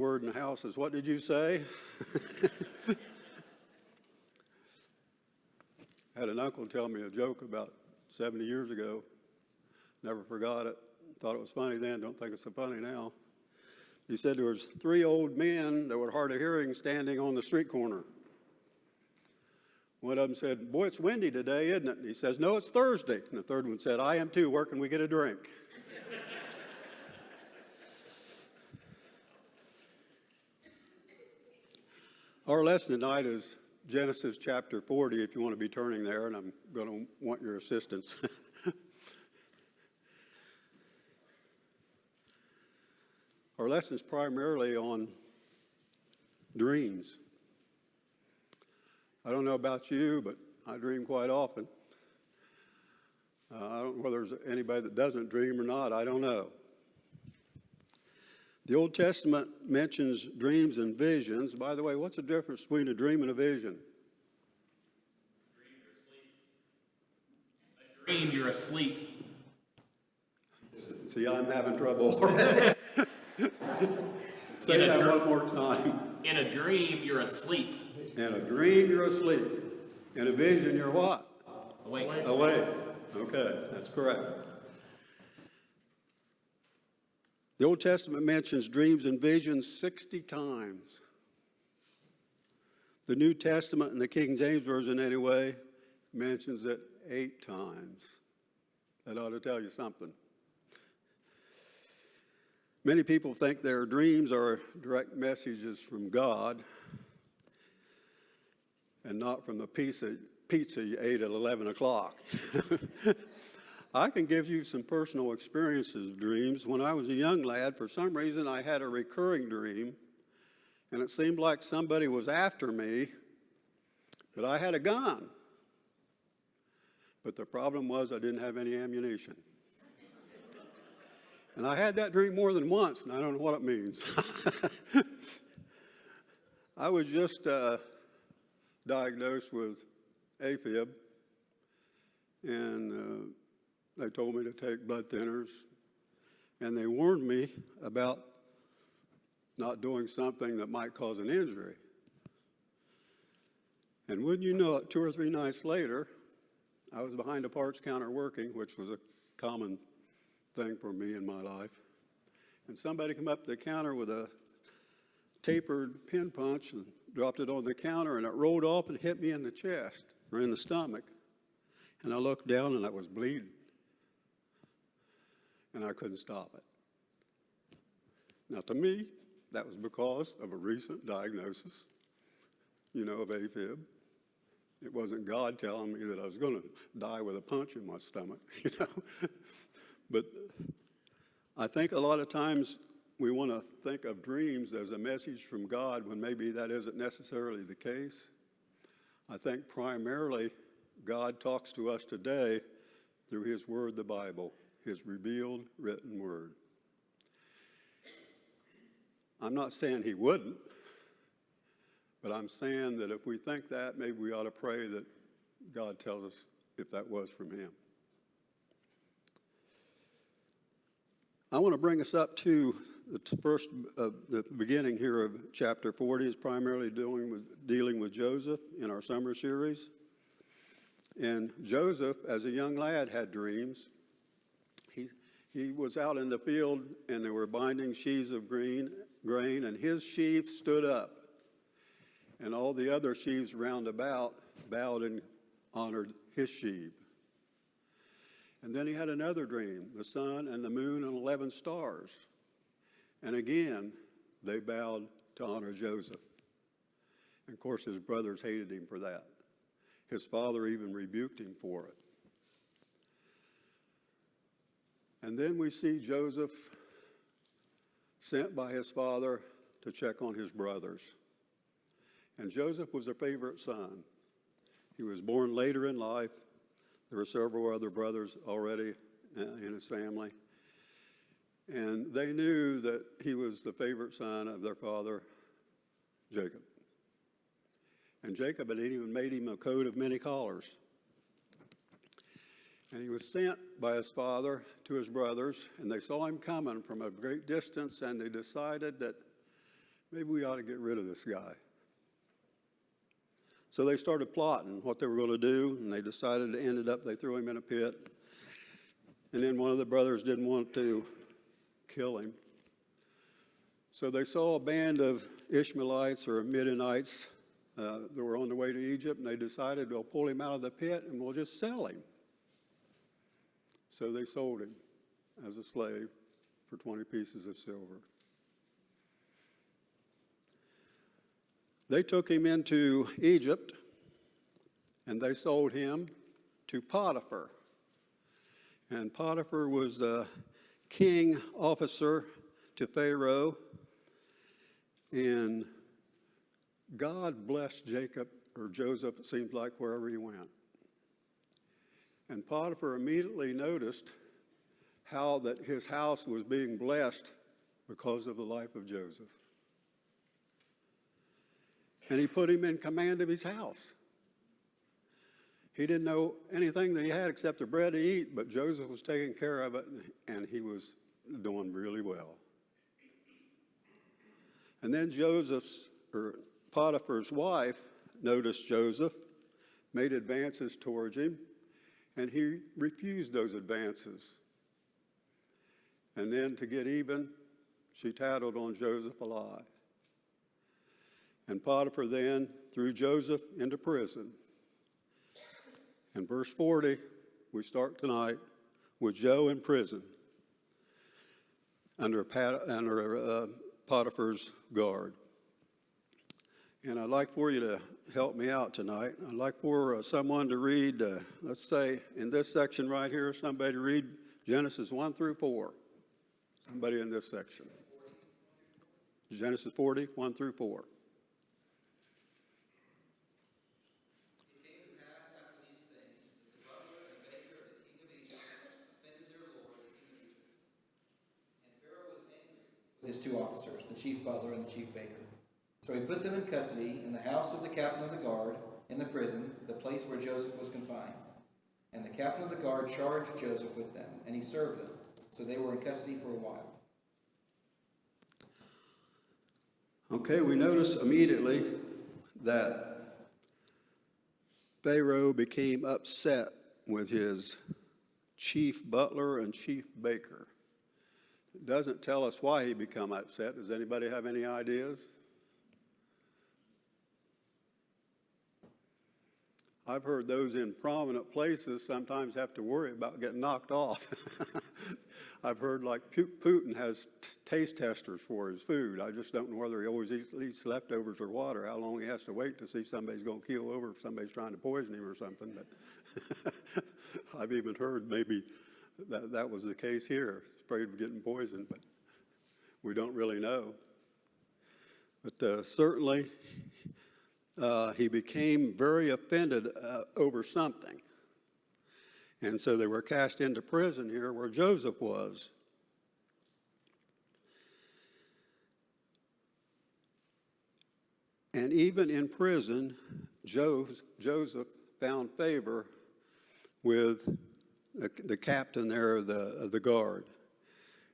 Word in the house is, what did you say? I had an uncle tell me a joke about 70 years ago. Never forgot it. Thought it was funny then, don't think it's so funny now. He said there was 3 old men that were hard of hearing standing on the street corner. One of them said, "Boy, it's windy today, isn't it?" And he says, "No, it's Thursday." And the third one said, "I am too. Where can we get a drink?" Our lesson tonight is Genesis chapter 40, if you want to be turning there, and I'm going to want your assistance. Our lesson is primarily on dreams. I don't know about you, but I dream quite often. I don't know whether there's anybody that doesn't dream or not. I don't know. The Old Testament mentions dreams and visions. By the way, what's the difference between a dream and a vision? A dream, you're asleep. See, I'm having trouble already. Say that one more time. In a dream, you're asleep. In a dream, you're asleep. In a vision, you're what? Awake. Awake. Okay, that's correct. The Old Testament mentions dreams and visions 60 times. The New Testament, in the King James Version anyway, mentions it 8 times. That ought to tell you something. Many people think their dreams are direct messages from God and not from the pizza you ate at 11 o'clock. I can give you some personal experiences of dreams. When I was a young lad, for some reason, I had a recurring dream, and it seemed like somebody was after me, but I had a gun. But the problem was I didn't have any ammunition. And I had that dream more than once, and I don't know what it means. I was just diagnosed with AFib, and they told me to take blood thinners, and they warned me about not doing something that might cause an injury. And wouldn't you know it, 2 or 3 nights later, I was behind a parts counter working, which was a common thing for me in my life. And somebody came up to the counter with a tapered pin punch and dropped it on the counter, and it rolled off and hit me in the chest or in the stomach. And I looked down and I was bleeding. And I couldn't stop it. Now, to me, that was because of a recent diagnosis, of AFib. It wasn't God telling me that I was going to die with a punch in my stomach, But I think a lot of times we want to think of dreams as a message from God when maybe that isn't necessarily the case. I think primarily God talks to us today through His Word, the Bible, His revealed written Word. I'm not saying He wouldn't, but I'm saying that if we think that, maybe we ought to pray that God tells us if that was from Him. I want to bring us up to the beginning here of chapter 40 is primarily dealing with Joseph in our summer series. And Joseph, as a young lad, had dreams. He was out in the field, and they were binding sheaves of grain, and his sheaf stood up. And all the other sheaves round about bowed and honored his sheaf. And then he had another dream, the sun and the moon and 11 stars. And again, they bowed to honor Joseph. And of course, his brothers hated him for that. His father even rebuked him for it. And then we see Joseph sent by his father to check on his brothers. And Joseph was a favorite son. He was born later in life. There were several other brothers already in his family. And they knew that he was the favorite son of their father, Jacob. And Jacob had even made him a coat of many collars. And he was sent by his father to his brothers, and they saw him coming from a great distance, and they decided that maybe we ought to get rid of this guy. So they started plotting what they were going to do, and they decided to end it up, they threw him in a pit. And then one of the brothers didn't want to kill him. So they saw a band of Ishmaelites or Midianites that were on the way to Egypt, and they decided they'll pull him out of the pit and we'll just sell him. So they sold him as a slave for 20 pieces of silver. They took him into Egypt, and they sold him to Potiphar. And Potiphar was the king officer to Pharaoh, and God blessed Jacob, or Joseph, it seems like, wherever he went. And Potiphar immediately noticed how that his house was being blessed because of the life of Joseph. And he put him in command of his house. He didn't know anything that he had except the bread to eat, but Joseph was taking care of it, and he was doing really well. And then Potiphar's wife noticed Joseph, made advances towards him, and he refused those advances. And then to get even, she tattled on Joseph alive. And Potiphar then threw Joseph into prison. In verse 40, we start tonight with Joe in prison under Potiphar's guard. And I'd like for you to help me out tonight. I'd like for someone to read, let's say in this section right here, somebody read Genesis 1 through 4. Somebody in this section. Genesis 40, 1 through 4. His two officers, the chief butler and the chief baker. So he put them in custody in the house of the captain of the guard, in the prison, the place where Joseph was confined. And the captain of the guard charged Joseph with them, and he served them. So they were in custody for a while. Okay, we notice immediately that Pharaoh became upset with his chief butler and chief baker. It doesn't tell us why he became upset. Does anybody have any ideas? I've heard those in prominent places sometimes have to worry about getting knocked off. I've heard like Putin has taste testers for his food. I just don't know whether he always eats leftovers or water, how long he has to wait to see if somebody's going to keel over, if somebody's trying to poison him or something. But I've even heard maybe that was the case here. Afraid of getting poisoned, but we don't really know. But certainly he became very offended over something. And so they were cast into prison here where Joseph was. And even in prison, Joseph found favor with the captain there of the guard.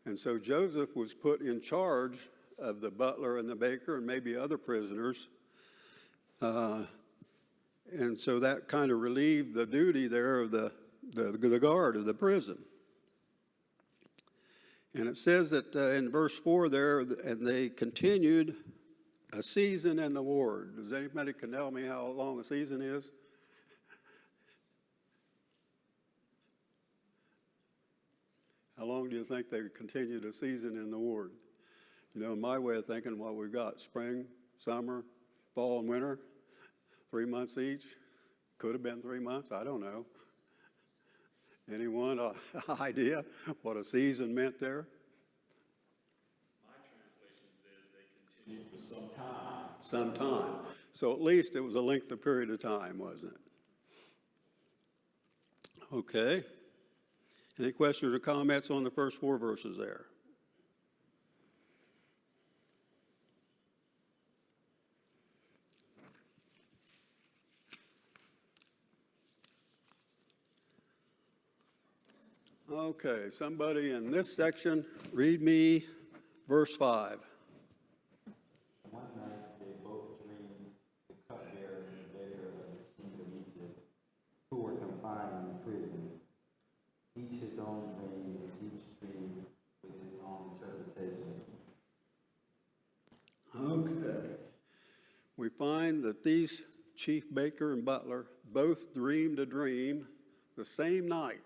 And so Joseph was put in charge of the butler and the baker and maybe other prisoners. And so that kind of relieved the duty there of the guard of the prison. And it says that in verse 4 there, and they continued a season in the ward. Does anybody can tell me how long a season is? How long do you think they continued a season in the ward? You know, my way of thinking, what we've got, spring, summer, fall, and winter, 3 months each. Could have been 3 months, I don't know. Anyone idea what a season meant there? My translation says they continued for some time. Some time. So at least it was a length of period of time, wasn't it? Okay. Any questions or comments on the first 4 verses there? Okay, somebody in this section, read me verse 5. we find that these chief baker and butler both dreamed a dream the same night.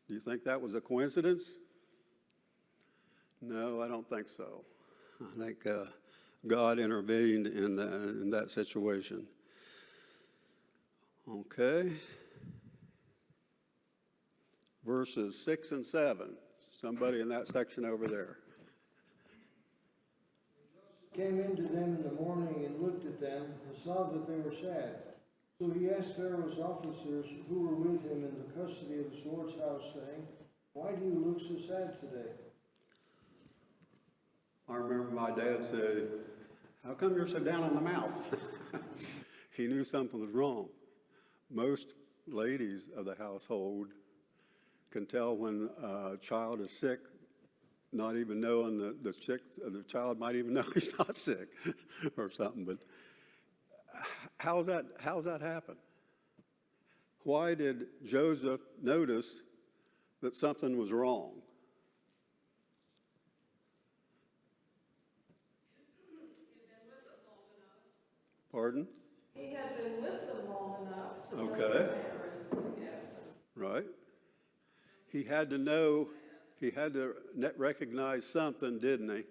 Do you think that was a coincidence? No, I don't think so. I think God intervened in that situation. Okay. Verses 6 and 7. Somebody in that section over there. Came into them in the morning and looked at them and saw that they were sad. So he asked Pharaoh's officers who were with him in the custody of his Lord's house, saying, "Why do you look so sad today?" I remember my dad said, "How come you're so down in the mouth?" He knew something was wrong. Most ladies of the household can tell when a child is sick, not even knowing the child might even know he's not sick or something. But how's that happen? Why did Joseph notice that something was wrong? Pardon? He had been with them long enough to know Okay. that they were yes. Right? He had to know, he had to recognize something, didn't he,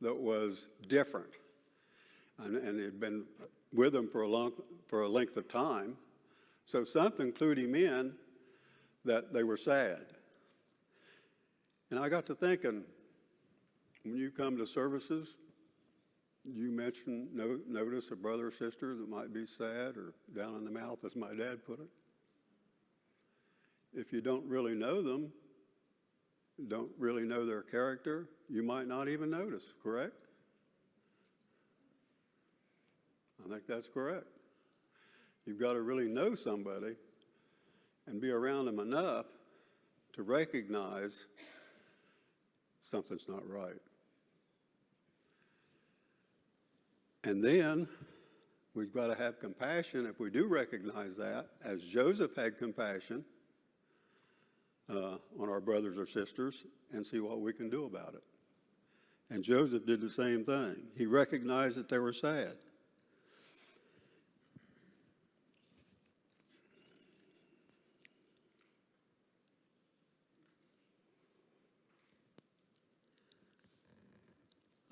that was different. And he'd been with them for a length of time. So something clued him in that they were sad. And I got to thinking, when you come to services, you notice a brother or sister that might be sad or down in the mouth, as my dad put it. If you don't really know them, don't really know their character, you might not even notice, correct? I think that's correct. You've got to really know somebody and be around them enough to recognize something's not right. And then we've got to have compassion if we do recognize that, as Joseph had compassion on our brothers or sisters, and see what we can do about it. And Joseph did the same thing. He recognized that they were sad.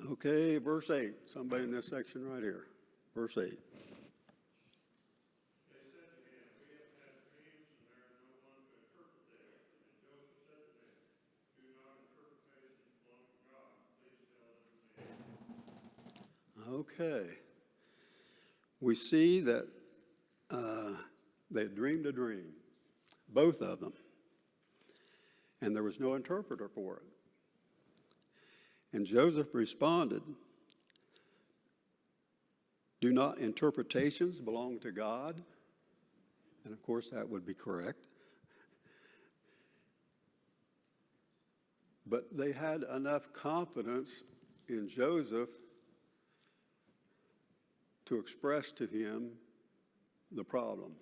Okay, verse 8. Somebody in this section right here. Verse 8. They said to him, "We have had dreams, and there is no one to interpret them." And Joseph said to them, "Do not interpretations belong to God? Please tell them to me." Okay. We see that they dreamed a dream, both of them. And there was no interpreter for it. And Joseph responded, "Do not interpretations belong to God?" And of course that would be correct. But they had enough confidence in Joseph to express to him the problem.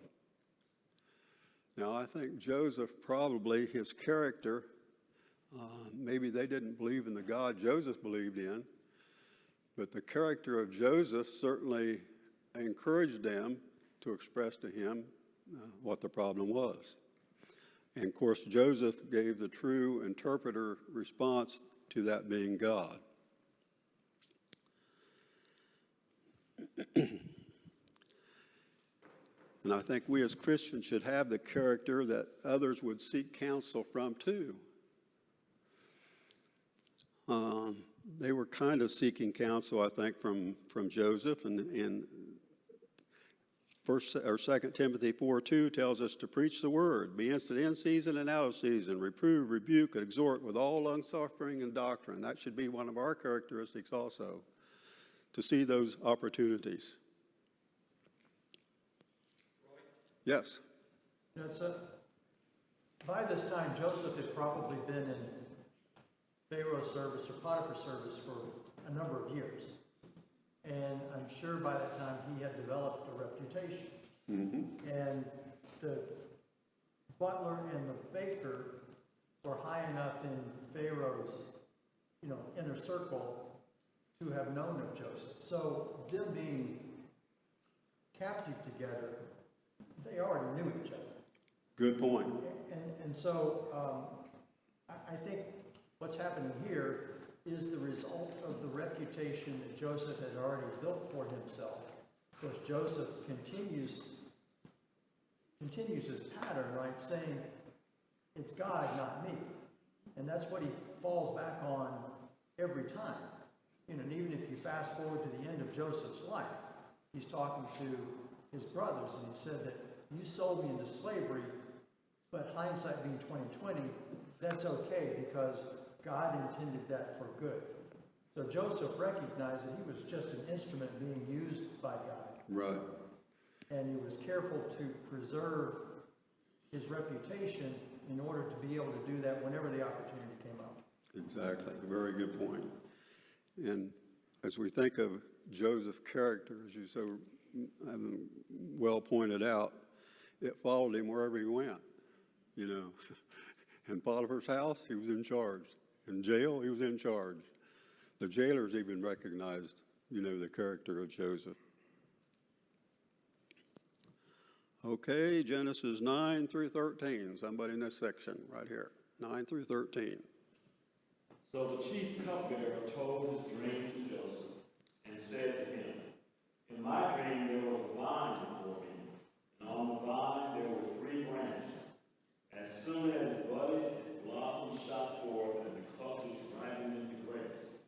Now, I think Joseph probably, his character, maybe they didn't believe in the God Joseph believed in, but the character of Joseph certainly encouraged them to express to him what the problem was. And of course, Joseph gave the true interpreter response to that being God. And I think we as Christians should have the character that others would seek counsel from too. They were kind of seeking counsel, I think, from Joseph. And 2 Timothy 4:2 tells us to preach the word, be instant in season and out of season, reprove, rebuke, and exhort with all longsuffering and doctrine. That should be one of our characteristics also, to see those opportunities. Yes. You know, so by this time, Joseph had probably been in Pharaoh's service or Potiphar's service for a number of years. And I'm sure by that time he had developed a reputation. Mm-hmm. And the butler and the baker were high enough in Pharaoh's, inner circle to have known of Joseph. So them being captive together, they already knew each other. Good point. And so I think what's happening here is the result of the reputation that Joseph had already built for himself. Because Joseph continues his pattern, right, saying, it's God, not me. And that's what he falls back on every time. You know, and even if you fast forward to the end of Joseph's life, he's talking to his brothers, and he said that you sold me into slavery, but hindsight being 20/20, that's okay because God intended that for good. So Joseph recognized that he was just an instrument being used by God. Right. And he was careful to preserve his reputation in order to be able to do that whenever the opportunity came up. Exactly. Very good point. And as we think of Joseph's character, as you so well pointed out, it followed him wherever he went. You know, in Potiphar's house, he was in charge. In jail, he was in charge. The jailers even recognized, you know, the character of Joseph. Okay, Genesis 9 through 13. Somebody in this section right here, 9 through 13. So the chief cupbearer told his dream to Joseph and said to him, in my dream there was a vine before me, and on the vine there were 3 branches. As soon as it budded, its blossoms shot forth, and the clusters ripened into grapes.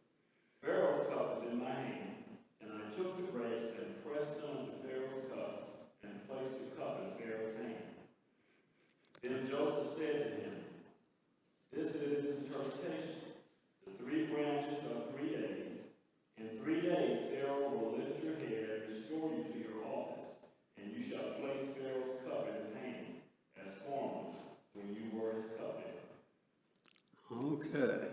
Pharaoh's cup was in my hand, and I took the grapes and pressed them into Pharaoh's cup, and placed the cup in Pharaoh's hand. Then Joseph said to him, this is its interpretation. The 3 branches are 3 days. In 3 days Pharaoh will lift your hair and restore you to your office, and you shall place Pharaoh's cup in his hand, as formerly, when you were his cupbearer. Okay.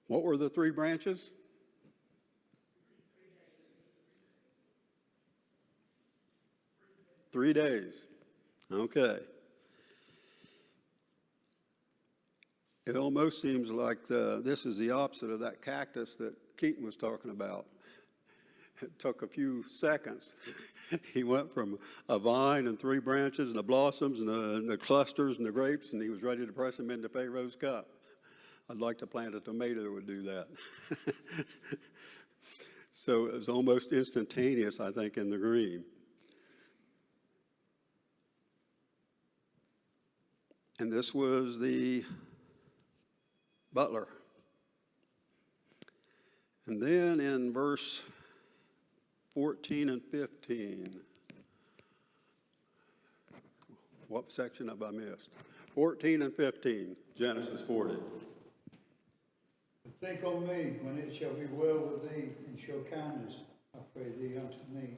What were the 3 branches? Three days. Okay. It almost seems like this is the opposite of that cactus that Keaton was talking about. It took a few seconds. He went from a vine and 3 branches and the blossoms and the clusters and the grapes, and he was ready to press them into Pharaoh's cup. I'd like to plant a tomato that would do that. So it was almost instantaneous, I think, in the dream. And this was the butler. And then in verse 14 and 15, what section have I missed? 14 and 15, Genesis 40. Think on me when it shall be well with thee, and show kindness, I pray thee, unto me,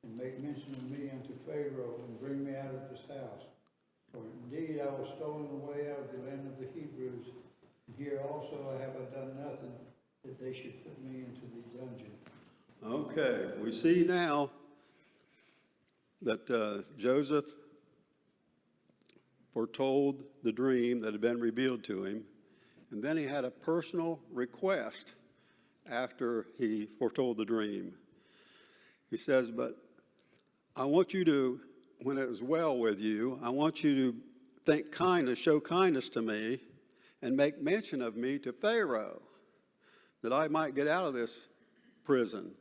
and make mention of me unto Pharaoh, and bring me out of this house. For indeed I was stolen away out of the land of the Hebrews, and here also I have done nothing, that they should put me into the dungeon. Okay, we see now that Joseph foretold the dream that had been revealed to him, and then he had a personal request after he foretold the dream. He says, but I want you to, when it is well with you, I want you to think kindness, show kindness to me, and make mention of me to Pharaoh, that I might get out of this prison.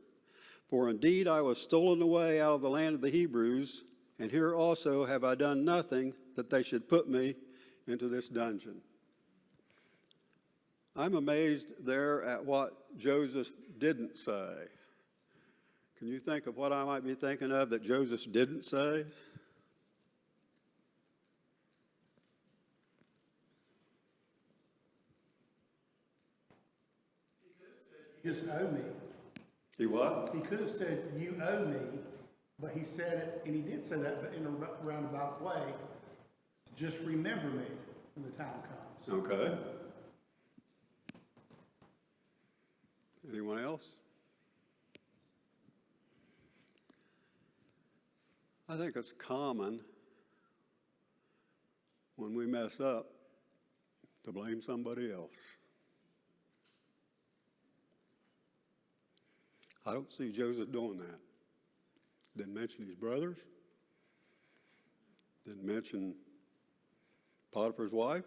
For indeed I was stolen away out of the land of the Hebrews, and here also have I done nothing that they should put me into this dungeon. I'm amazed there at what Joseph didn't say. Can you think of what I might be thinking of that Joseph didn't say? You just owe me. He what? He could have said, you owe me, but he said it, and he did say that, but in a roundabout way. Just remember me when the time comes. Okay. Anyone else? I think it's common when we mess up, to blame somebody else. I don't see Joseph doing that. Didn't mention his brothers. Didn't mention Potiphar's wife.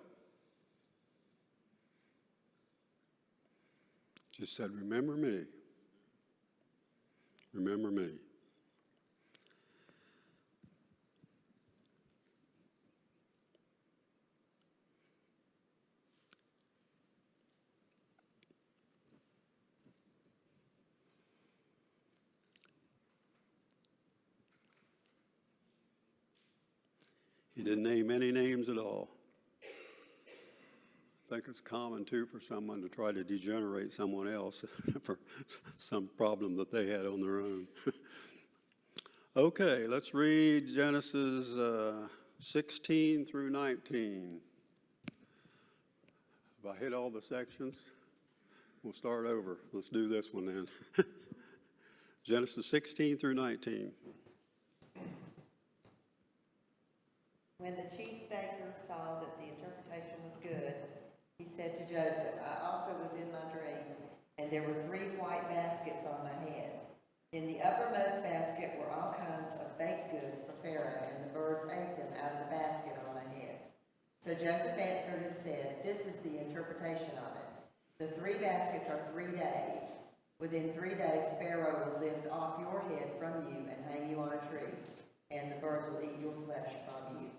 Just said, remember me. Remember me. He didn't name any names at all. I think it's common, too, for someone to try to degenerate someone else for some problem that they had on their own. Okay, let's read Genesis 16 through 19. Have I hit all the sections? We'll start over. Let's do this one then. Genesis 16 through 19. When the chief baker saw that the interpretation was good, he said to Joseph, I also was in my dream, and there were 3 white baskets on my head. In the uppermost basket were all kinds of baked goods for Pharaoh, and the birds ate them out of the basket on my head. So Joseph answered and said, this is the interpretation of it. The 3 baskets are 3 days. Within 3 days, Pharaoh will lift off your head from you and hang you on a tree, and the birds will eat your flesh from you.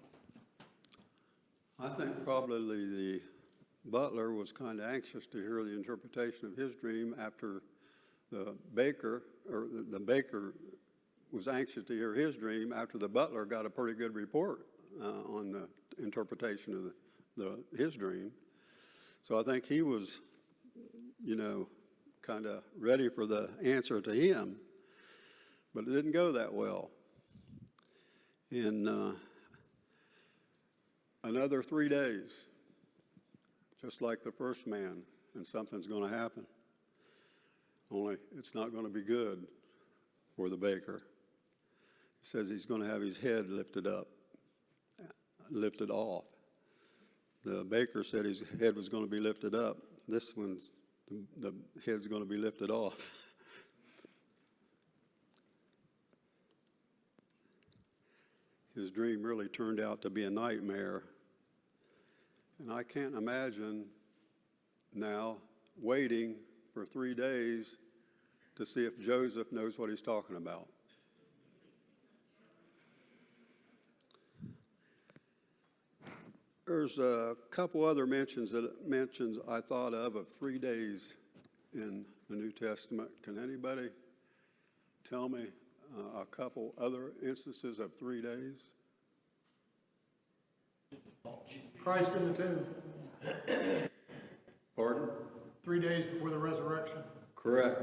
I think probably the butler was kind of anxious to hear the interpretation of his dream after the baker was anxious to hear his dream after the butler got a pretty good report on the interpretation of his dream. So I think he was, kind of ready for the answer to him, but it didn't go that well. In another 3 days, just like the first man, and something's going to happen. Only it's not going to be good for the baker. He says he's going to have his head lifted off. The baker said his head was going to be lifted up. This one's, the head's going to be lifted off. His dream really turned out to be a nightmare. And I can't imagine now waiting for 3 days to see if Joseph knows what he's talking about. There's a couple other mentions I thought of 3 days in the New Testament. Can anybody tell me a couple other instances of 3 days? Christ in the tomb, Pardon? 3 days before the resurrection. Correct.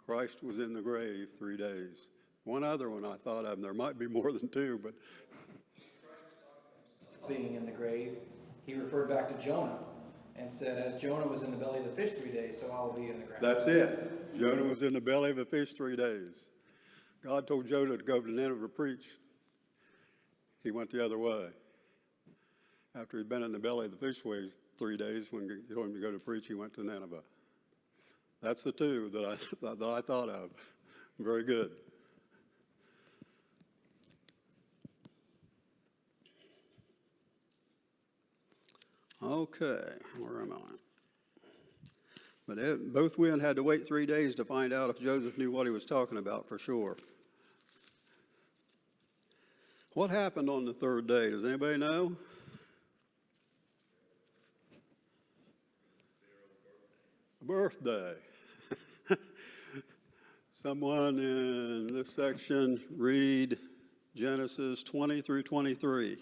Christ was in the grave 3 days. One other one I thought of, and there might be more than 2, but Being in the grave, he referred back to Jonah and said, as Jonah was in the belly of the fish 3 days, so I will be in the ground. that's it. Jonah was in the belly of a fish 3 days. God told Jonah to go to Nineveh to preach. He went the other way. After he'd been in the belly of the fish 3 days, when he told him to go to preach, he went to Nineveh. That's the 2 that I thought of. Very good. Okay, where am I? But both men had to wait 3 days to find out if Joseph knew what he was talking about for sure. What happened on the 3rd day? Does anybody know? Birthday. Someone in this section read Genesis 20 through 23.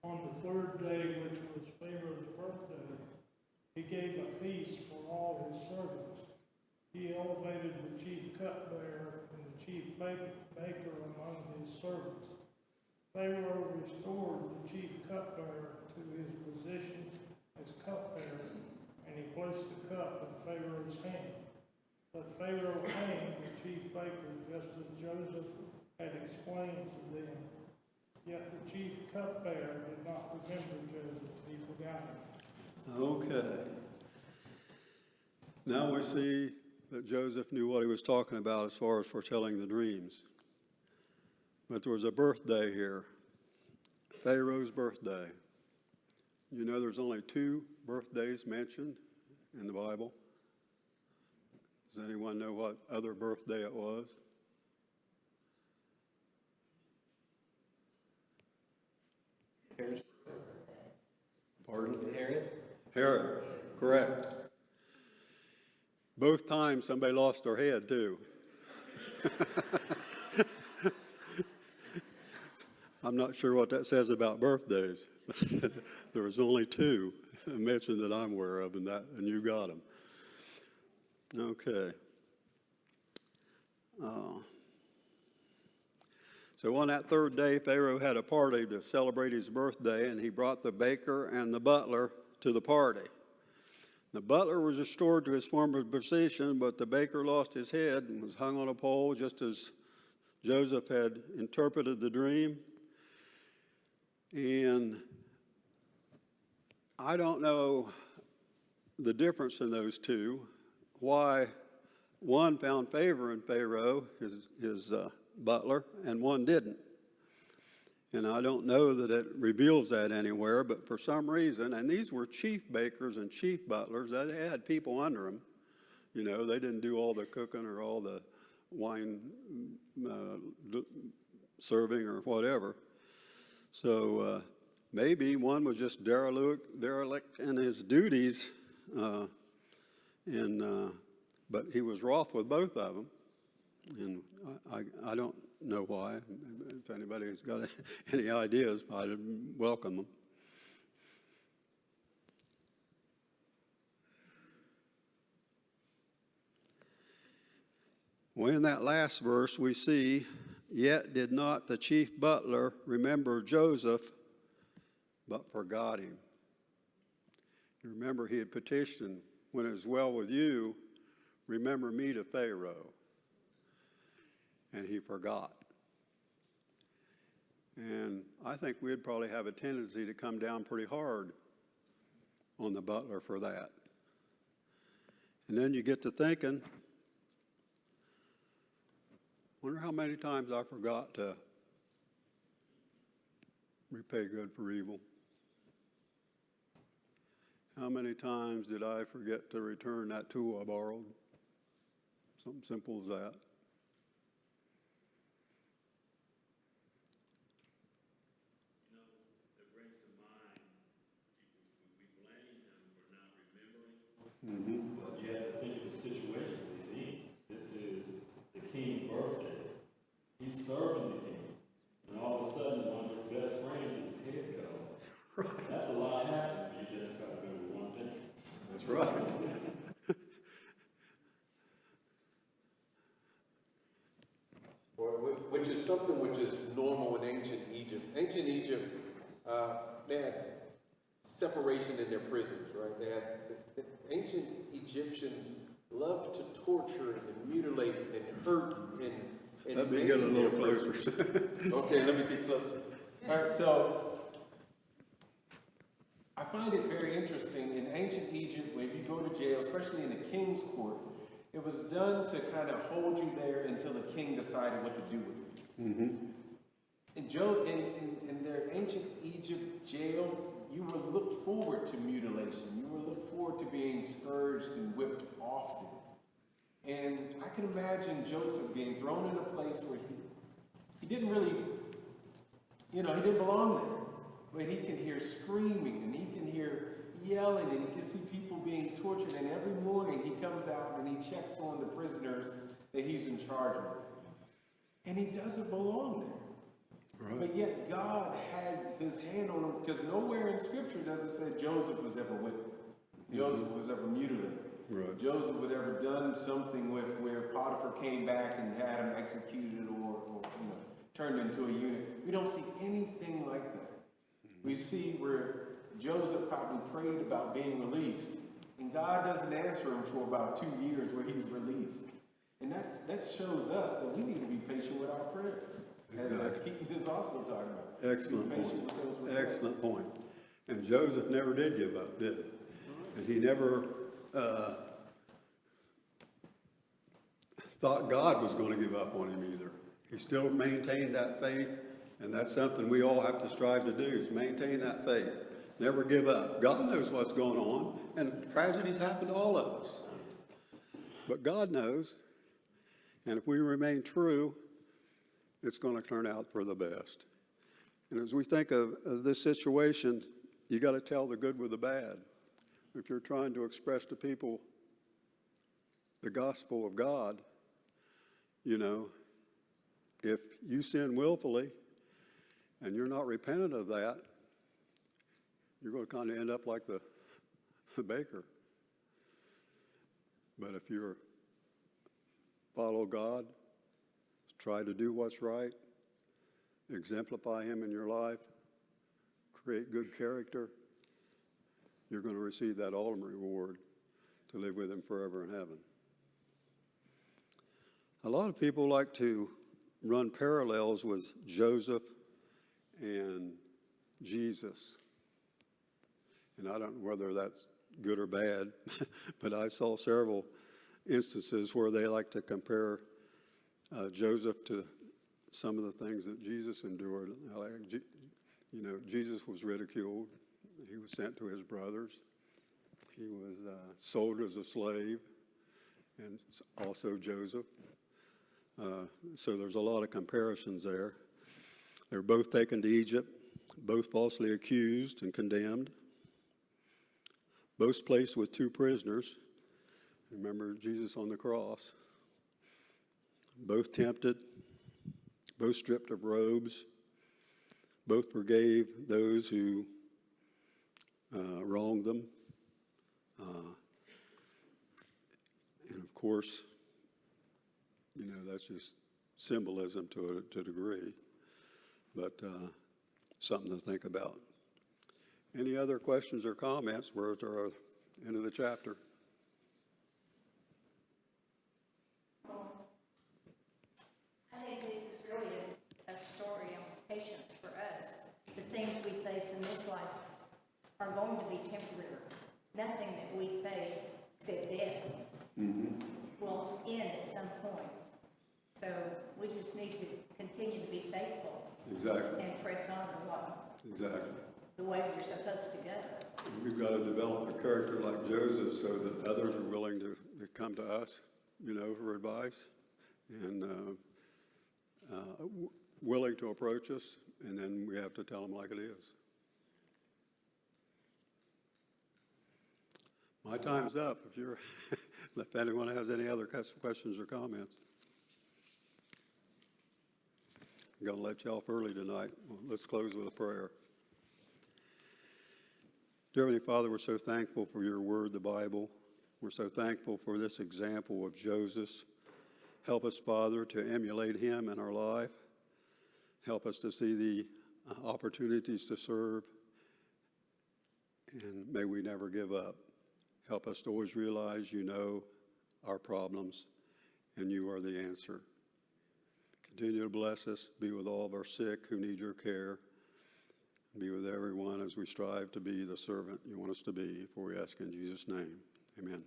On the 3rd day, which was Pharaoh's birthday, he gave a feast for all his servants. He elevated the chief cupbearer and the chief baker among his servants. Pharaoh restored the chief cupbearer to his position as cupbearer, and he placed the cup in Pharaoh's hand. But Pharaoh hanged the chief baker just as Joseph had explained to them. Yet the chief cupbearer did not remember Joseph, he forgot him. Okay. Now we see that Joseph knew what he was talking about as far as foretelling the dreams. But there was a birthday here, Pharaoh's birthday. You know there's only 2 birthdays mentioned in the Bible. Does anyone know what other birthday it was? Herod. Pardon? Herod. Herod, correct. Both times somebody lost their head too. I'm not sure what that says about birthdays. There was only 2 mentioned that I'm aware of, and you got them. Okay. So on that 3rd day, Pharaoh had a party to celebrate his birthday, and he brought the baker and the butler to the party. The butler was restored to his former position, but the baker lost his head and was hung on a pole, just as Joseph had interpreted the dream. And I don't know the difference in those 2, why one found favor in Pharaoh, his butler, and one didn't. And I don't know that it reveals that anywhere, but for some reason, and these were chief bakers and chief butlers, they had people under them. You know, they didn't do all the cooking or all the wine serving or whatever. So maybe one was just derelict in his duties, but he was wroth with both of them. And I don't know why. If anybody's got any ideas, I'd welcome them. Well, in that last verse, we see, yet did not the chief butler remember Joseph, but forgot him. You remember he had petitioned, when it is well with you, remember me to Pharaoh. And he forgot. And I think we'd probably have a tendency to come down pretty hard on the butler for that. And then you get to thinking, wonder how many times I forgot to repay good for evil. How many times did I forget to return that tool I borrowed? Something simple as that. Mm-hmm. But you have to think of the situation he's in. This is the king's birthday. He's serving the king. And all of a sudden, one of his best friends is his head cut off. Right. That's a lot happening. You just got to remember one thing. That's right. Which is something which is normal in ancient Egypt. Ancient Egypt, they had separation in their prisons, right? The ancient Egyptians loved to torture and mutilate and hurt and let me get a little closer. Okay, let me get closer. All right, so I find it very interesting. In ancient Egypt, when you go to jail, especially in the king's court, it was done to kind of hold you there until the king decided what to do with you. Mm-hmm. In their ancient Egypt jail, you were looked forward to mutilation. You were looked forward to being scourged and whipped often. And I can imagine Joseph being thrown in a place where he didn't really, he didn't belong there. But he can hear screaming and he can hear yelling and he can see people being tortured. And every morning he comes out and he checks on the prisoners that he's in charge with. And he doesn't belong there. Right. But yet God had his hand on him, because nowhere in Scripture does it say Joseph was ever whipped. Joseph was ever mutilated. Right. Joseph was ever done something with where Potiphar came back and had him executed or turned into a eunuch. We don't see anything like that. We see where Joseph probably prayed about being released, and And God doesn't answer him for about 2 years where he's released. And that shows us that we need to be patient with our prayers. As Keaton is also talking about. Excellent be patient with those point. requests. Excellent point. And Joseph never did give up, did he? And he never thought God was going to give up on him either. He still maintained that faith, and that's something we all have to strive to do, is maintain that faith. Never give up. God knows what's going on, and tragedies happen to all of us. But God knows, and if we remain true, it's going to turn out for the best. And as we think of this situation, you got to tell the good with the bad. If you're trying to express to people the gospel of God, you know, if you sin willfully and you're not repentant of that, you're going to kind of end up like the baker. But if you follow God, try to do what's right, exemplify him in your life, create good character, you're going to receive that ultimate reward to live with him forever in heaven. A lot of people like to run parallels with Joseph and Jesus. And I don't know whether that's good or bad, but I saw several instances where they like to compare Joseph to some of the things that Jesus endured. You know, Jesus was ridiculed. He was sent to his brothers. He was sold as a slave, and also Joseph. So there's a lot of comparisons there. They're both taken to Egypt, both falsely accused and condemned, both placed with two prisoners. Remember Jesus on the cross. Both tempted, both stripped of robes, both forgave those who wronged them. And of course, you know, that's just symbolism to a degree, but something to think about. Any other questions or comments? We're at the end of the chapter. I think this is really a story of patience for us. The things we face in this life are going to be temporary. Nothing that we face, except death, will end at some point. So we just need to continue to be faithful. Exactly. And press on to what Exactly. the way we're supposed to go. We've got to develop a character like Joseph so that others are willing to come to us, you know, for advice, and willing to approach us, and then we have to tell them like it is. My time's up. If anyone has any other questions or comments. I'm going to let you off early tonight. Well, let's close with a prayer. Dear Heavenly Father, we're so thankful for your word, the Bible. We're so thankful for this example of Joseph. Help us, Father, to emulate him in our life. Help us to see the opportunities to serve. And may we never give up. Help us to always realize you know our problems and you are the answer. Continue to bless us. Be with all of our sick who need your care. Be with everyone as we strive to be the servant you want us to be. For we ask in Jesus' name. Amen.